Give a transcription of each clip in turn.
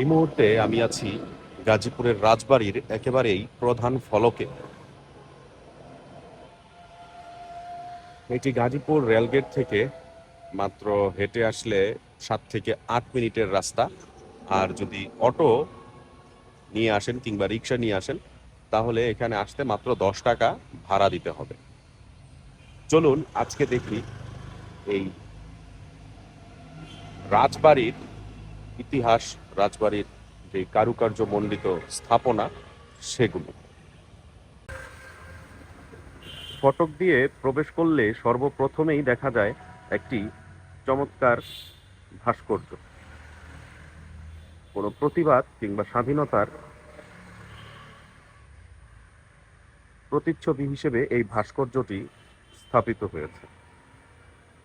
এই মুহূর্তে আমি আছি গাজীপুরের রাজবাড়ির একেবারেই প্রধান ফলকে। এটি গাজীপুর রেলগেট থেকে মাত্র হেঁটে আসলে 7 থেকে 8 মিনিটের রাস্তা। আর যদি অটো নিয়ে আসেন কিংবা রিক্সা নিয়ে আসেন তাহলে এখানে আসতে মাত্র 10 টাকা ভাড়া দিতে হবে। চলুন আজকে দেখি এই রাজবাড়ির ইতিহাস, রাজবাড়ির যে কারুকার্য মণ্ডিত স্থাপনা সেগুলো। ফটক দিয়ে প্রবেশ করলে সর্বপ্রথমেই দেখা যায় একটি চমৎকার ভাস্কর্য। কোনো প্রতিবাদ কিংবা স্বাধীনতার প্রতিচ্ছবি হিসেবে এই ভাস্কর্যটি স্থাপিত হয়েছে।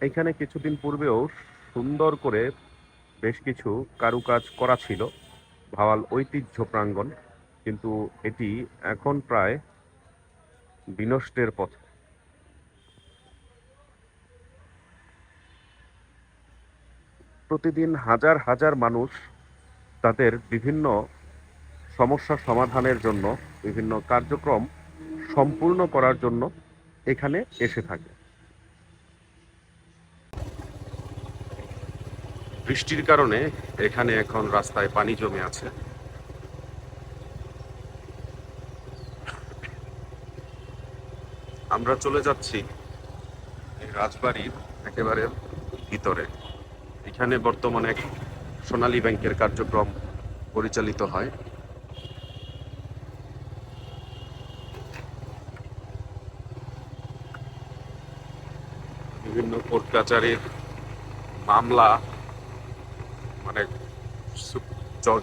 এখানে কিছুদিন পূর্বেও সুন্দর করে বেশ কিছু কারুকাজ করা ছিল, ভাওয়াল ঐতিহ্য প্রাঙ্গণ, কিন্তু এটি এখন প্রায় বিনষ্টের পথে। প্রতিদিন হাজার হাজার মানুষ তাদের বিভিন্ন সমস্যা সমাধানের জন্য, বিভিন্ন কার্যক্রম সম্পূর্ণ করার জন্য এখানে এসে থাকে। বৃষ্টির কারণে এখানে এখন রাস্তায় পানি জমে আছে। আমরা চলে যাচ্ছি এই রাজবাড়ির একেবারে ভিতরে। এখানে বর্তমানে সোনালী ব্যাংকের কার্যক্রম পরিচালিত হয়। বিভিন্ন কোর্ট কাচারির মামলা, মানে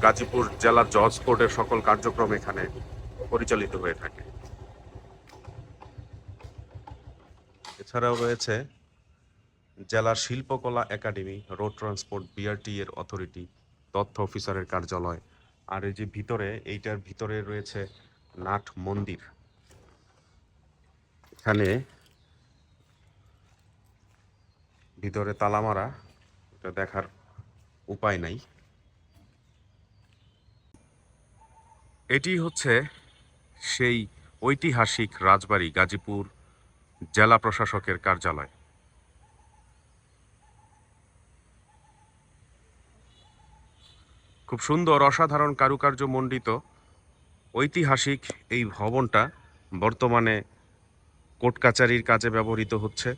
গাজীপুর জেলা জজ কোর্টের সকল কার্যক্রম এখানে পরিচালিত হয়ে থাকে। এছাড়াও রয়েছে জেলা শিল্পকলা একাডেমি, রোড ট্রান্সপোর্ট, বিআরটি এর অথরিটি, তথ্য অফিসারের কার্যালয়। আর এই যে ভিতরে, এইটার ভিতরে রয়েছে নাট মন্দির। এখানে ভিতরে তালা মারা, এটা দেখার উপায় নাই। এটি হচ্ছে সেই ঐতিহাসিক রাজবাড়ি, গাজীপুর জেলা প্রশাসকের কার্যালয়। খুব সুন্দর, অসাধারণ কারুকার্য মণ্ডিত ঐতিহাসিক এই ভবনটা বর্তমানে কোর্ট কাচারির কাজে ব্যবহৃত হচ্ছে,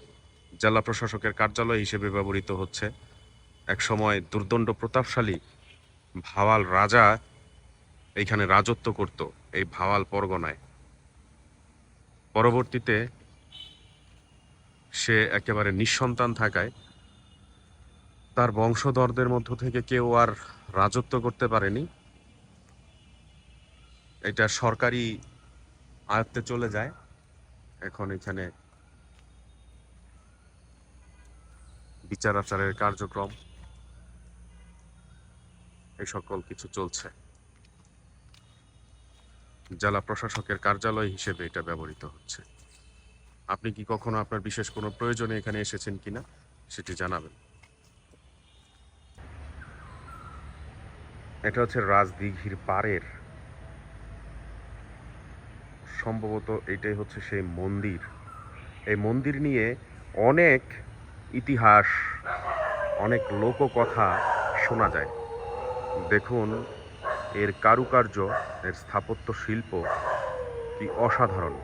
জেলা প্রশাসকের কার্যালয় হিসেবে ব্যবহৃত হচ্ছে। এক সময় দুর্দণ্ড প্রতাপশালী ভাওয়াল রাজা এইখানে রাজত্ব করত, এই ভাওয়াল পরগনায়। পরবর্তীতে সে একেবারে নিঃসন্তান থাকায় তার বংশধরদের মধ্য থেকে কেউ আর রাজত্ব করতে পারেনি। এটা সরকারি আয়ত্তে চলে যায়। এখন এখানে বিচার আচারের কার্যক্রম, এই সকল কিছু চলছে। জেলা প্রশাসকের কার্যালয় হিসেবে এটা ব্যবহৃত হচ্ছে। আপনি কি কখনো আপনার বিশেষ কোনো প্রয়োজনে এখানে এসেছেন কিনা সেটি জানাবেন। এটা হচ্ছে রাজদিঘির পাড়ের, সম্ভবত এটাই হচ্ছে সেই মন্দির। এই মন্দির নিয়ে অনেক ইতিহাস, অনেক লোককথা শোনা যায়। দেখুন এর কারুকার্য, এর স্থাপত্য শিল্প কি অসাধারণ।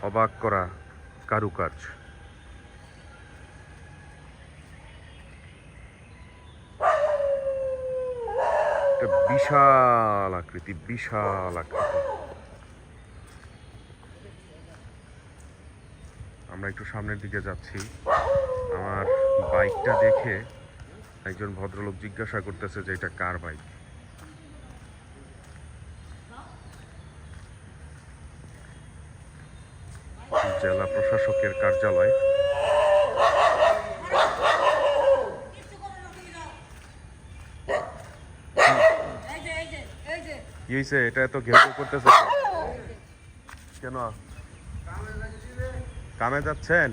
অবাক করা কারুকাজ। বিশাল আকৃতি, বিশাল আকৃতি। আমরা একটু সামনের দিকে যাচ্ছি। আমার বাইকটা দেখে একজন ভদ্রলোক জিজ্ঞাসা করতেছে যে এটা কার বাইক। জেলা প্রশাসকের কার্যালয়। কি হয়েছে? এটা এত ঘেউ ঘেউ করতেছে কেন? কামে যাচ্ছেন?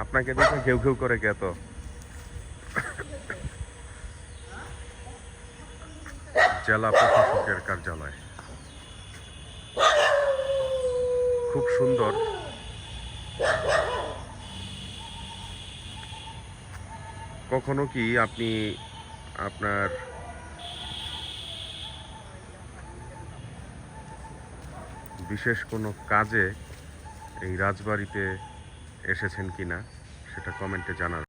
আপনাকে দেখে ঘেউ ঘেউ করে কে তো? জেলা প্রশাসকের কার্যালয় খুব সুন্দর। কখনো কি আপনি আপনার বিশেষ কোনো কাজে এই রাজবাড়িতে এসেছেন কিনা সেটা কমেন্টে জানান।